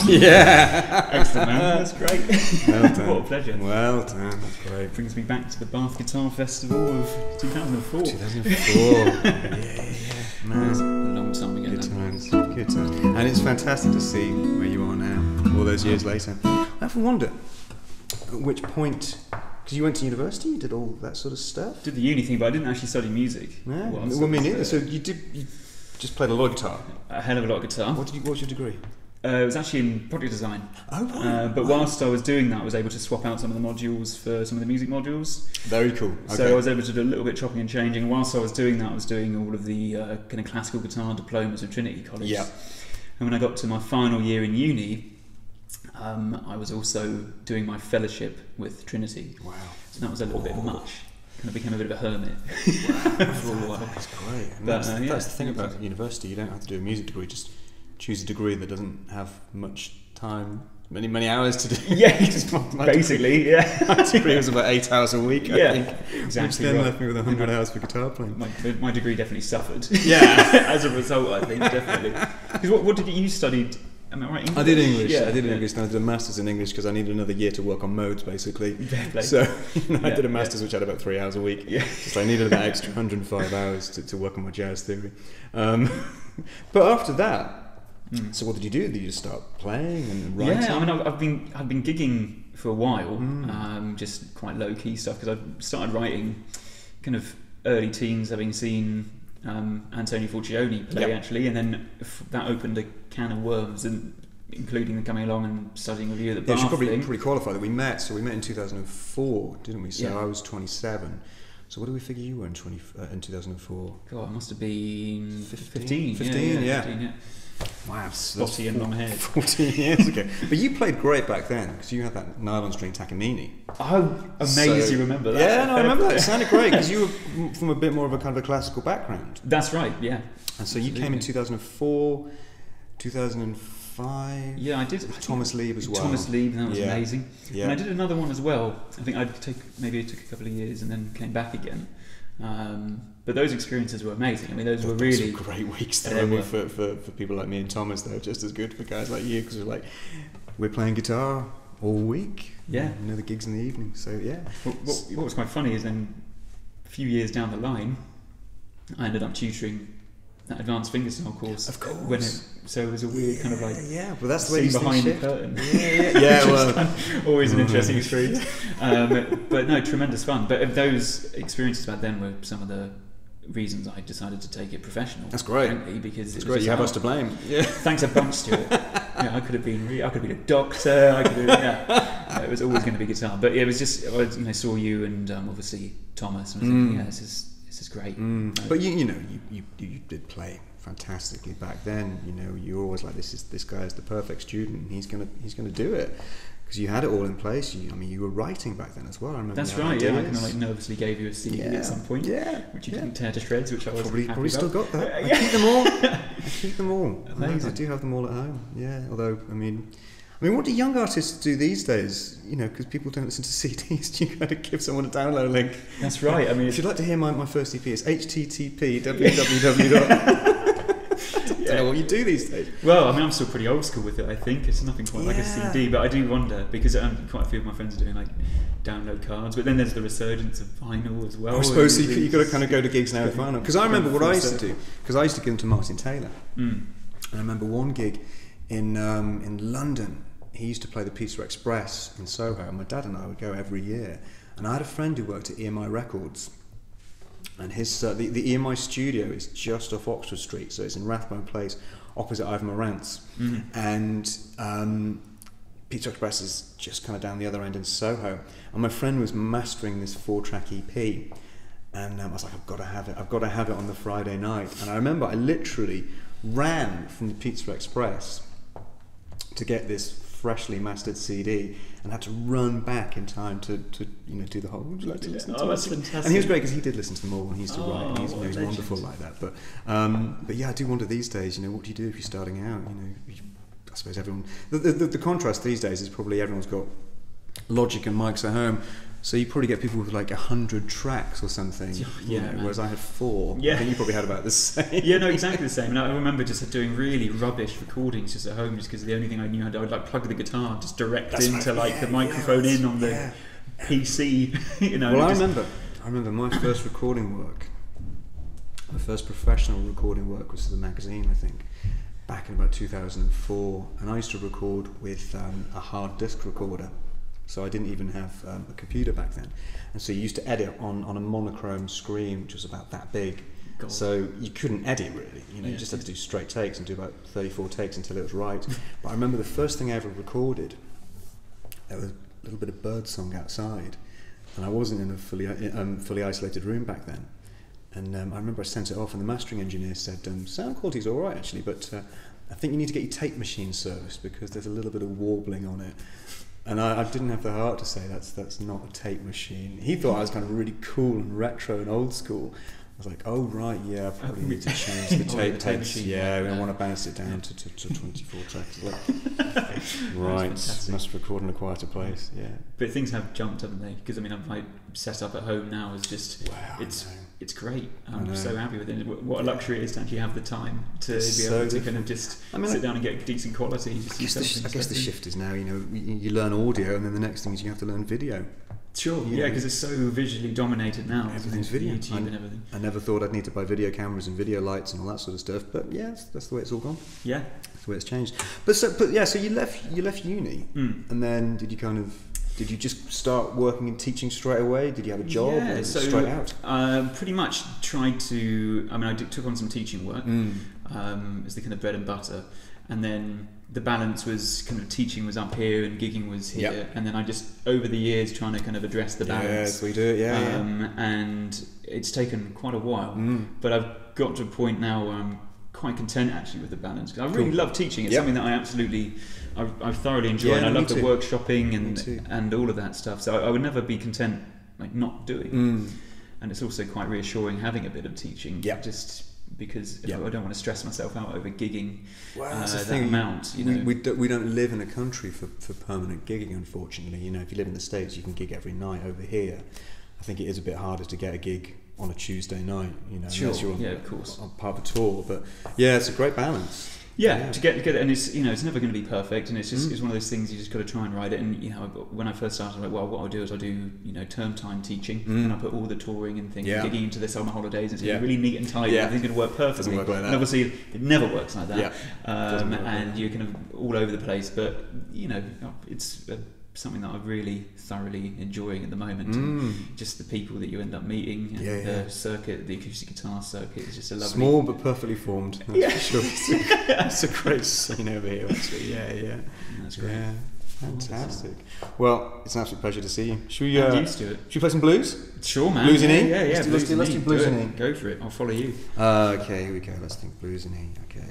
Yeah. Excellent, man. That's great. Well done. What a pleasure. Well done. That's great. Brings me back to the Bath Guitar Festival of 2004. 2004. That was a long time ago. Good times. Good times. And it's fantastic to see where you are now, all those years later. I often wonder at which point, because you went to university, you did all that sort of stuff. Did the uni thing, but I didn't actually study music. No, well, me neither. So you just played a lot of guitar. A hell of a lot of guitar. What was your degree? It was actually in project design. Oh, right. But whilst I was doing that, I was able to swap out some of the modules for some of the music modules. Very cool. Okay. So I was able to do a little bit of chopping and changing. And whilst I was doing that, I was doing all of the kind of classical guitar diplomas at Trinity College. Yeah. And when I got to my final year in uni, I was also doing my fellowship with Trinity. Wow. So that was a little bit much. Kind of became a bit of a hermit. Wow. For a while. That's great. But, That's the thing about university. You don't have to do a music degree. Just choose a degree that doesn't have much time, many hours to do. Yeah, basically, yeah. My degree was about 8 hours a week, I think. Exactly. Which then left me with 100 hours for guitar playing. My degree definitely suffered. Yeah. As a result, I think, definitely. Because what did you studied? Am I right? English? I did English. Yeah, I did English, and I did a master's in English because I needed another year to work on modes, basically. So I did a master's which had about 3 hours a week. Yeah. So I needed that extra 105 hours to work on my jazz theory. But after that, so what did you do? Did you just start playing and writing? Yeah, I mean, I've been gigging for a while, just quite low key stuff because I started writing kind of early teens, having seen Antonio Fulcioni play actually, and then that opened a can of worms, and including the coming along and studying with you at the Bath should probably thing. pretty qualify that we met. So we met in 2004, didn't we? So Yeah. I was 27. So what do we figure you were in 2004? God, I must have been 15? 15, yeah. 15, yeah. Wow, Spotty and long hair. 14 years ago. But you played great back then because you had that nylon string Takamine. Oh, amazed you remember that. Yeah, no, I remember that. It sounded great because you were from a bit more of a kind of a classical background. That's right, yeah. And so you came in 2004, 2005. Yeah, I did. With Thomas Lieb as well. Thomas Lieb, that was amazing. Yeah. And I did another one as well. I think maybe it took a couple of years and then came back again. But those experiences were amazing. I mean, those were really some great weeks. Though. I mean, for people like me and Thomas, they were just as good for guys like you because we're playing guitar all week. Yeah, the gigs in the evening. So yeah. What was quite funny is then a few years down the line, I ended up tutoring that advanced fingerstyle course. Of course. So it was a weird kind of like but that's the way you behind the shift. curtain. Yeah. Well, kind of always an interesting experience. But no, tremendous fun. But those experiences back then were some of the reasons I decided to take it professional. That's great. Frankly, because it's great. You have us to blame. Yeah. Thanks a bunch, Stuart. I could have been a doctor. It was always going to be guitar. But it was just I saw you and obviously Thomas. And I was thinking, this is great. But you did play fantastically back then. You were always like, this guy is the perfect student. He's gonna do it. Because you had it all in place. You were writing back then as well. I remember. That's right. Yeah, I kind of nervously gave you a CD at some point. Yeah, which you didn't tear to shreds, which I was probably still got that. I keep them all. Amazing. I do have them all at home. Yeah. Although I mean, what do young artists do these days? Because people don't listen to CDs. You got to give someone a download link. That's right. I mean, if you'd like to hear my first EP, it's http://www. I don't know what you do these days. Well, I'm still pretty old school with it. I think it's nothing quite like a CD, but I do wonder because quite a few of my friends are doing like download cards. But then there's the resurgence of vinyl as well. I suppose you've got to kind of go to gigs now with vinyl. Because I remember what I used to do. Because I used to give them to Martin Taylor. And I remember one gig in London. He used to play the Pizza Express in Soho, and my dad and I would go every year. And I had a friend who worked at EMI Records. And his the EMI studio is just off Oxford Street, so it's in Rathbone Place, opposite Ivan Morant's. And Pizza Express is just kind of down the other end in Soho. And my friend was mastering this 4-track EP, and I was like, I've got to have it on the Friday night. And I remember I literally ran from the Pizza Express to get this freshly mastered CD and had to run back in time to do the whole. Would you like to listen to that's it? fantastic. And he was great because he did listen to them all and he used to write. And he's wonderful like that. But yeah, I do wonder these days. What do you do if you're starting out? I suppose everyone. The contrast these days is probably everyone's got Logic and mics at home. So you probably get people with like 100 tracks or something. Yeah, whereas I had 4. Yeah. I think you probably had about the same. Yeah, no, exactly the same. And I remember just doing really rubbish recordings just at home, just because the only thing I knew how to do, I'd like plug the guitar just direct into like the microphone in on the PC. You know. Well, I remember my first recording work. My first professional recording work was for the magazine, I think, back in about 2004, and I used to record with a hard disk recorder. So I didn't even have a computer back then, and so you used to edit on a monochrome screen, which was about that big. God. So you couldn't edit really, you know. You just had to do straight takes and do about 34 takes until it was right. But I remember the first thing I ever recorded, there was a little bit of birdsong outside, and I wasn't in a fully isolated room back then. And I remember I sent it off, and the mastering engineer said, "Sound quality's all right actually, but I think you need to get your tape machine serviced because there's a little bit of warbling on it." And I didn't have the heart to say that's not a tape machine. He thought I was kind of really cool and retro and old school. I was like, oh right, yeah, I probably need to change the tape machine. Yeah, we don't want to bounce it down to 24 tracks. Like, right, must record in a quieter place. Yeah, but things have jumped, haven't they? Because I mean, my setup at home now is just it's great. I'm so happy with it. What a luxury it is to actually have the time to be able to kind of just sit down and get decent quality. I guess the shift is now, you know, you learn audio, and then the next thing is you have to learn video. Sure, yeah, because it's so visually dominated now. Everything's video. YouTube and everything. I never thought I'd need to buy video cameras and video lights and all that sort of stuff, but yeah, that's the way it's all gone. Yeah, that's the way it's changed. But so you left uni, and then did you just start working and teaching straight away? Did you have a job? Yeah, so straight out. Pretty much tried to. I mean, I took on some teaching work as the kind of bread and butter, and then the balance was kind of teaching was up here and gigging was here, and then I just over the years trying to kind of address the balance. Yes, we do it. And it's taken quite a while, but I've got to a point now where I'm quite content actually with the balance, because I really love teaching. It's something that I thoroughly enjoy, and I love the workshopping and all of that stuff. So I would never be content like not doing. And it's also quite reassuring having a bit of teaching. Just because I don't want to stress myself out over gigging that amount. You know, we don't live in a country for permanent gigging, unfortunately. You know, if you live in the States, you can gig every night. Over here, I think it is a bit harder to get a gig on a Tuesday night. You know, unless you're of course, on part of a tour. But yeah, it's a great balance. Yeah, to get it, and it's it's never going to be perfect, and it's just it's one of those things you just got to try and ride it. And when I first started, I was like, well, what I'll do is I'll do term time teaching, and I put all the touring and things, gigging into the summer holidays, and it's really neat and tidy. Everything's going to work perfectly. Doesn't work like that. And obviously, it never works like that. And you're kind of all over the place, but it's something that I'm really thoroughly enjoying at the moment. Just the people that you end up meeting, and the circuit, the acoustic guitar circuit is just a lovely. Small but perfectly formed. That's for sure. It's a great scene over here, actually. Yeah. That's great. Yeah. Fantastic. Well, it's an absolute pleasure to see you. Should we? Should we play some blues? Sure, man. Blues in E. Yeah. Let's do blues in E. Go for it. I'll follow you. Okay, here we go. Let's think blues in E. Okay.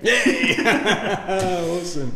Yay! Awesome.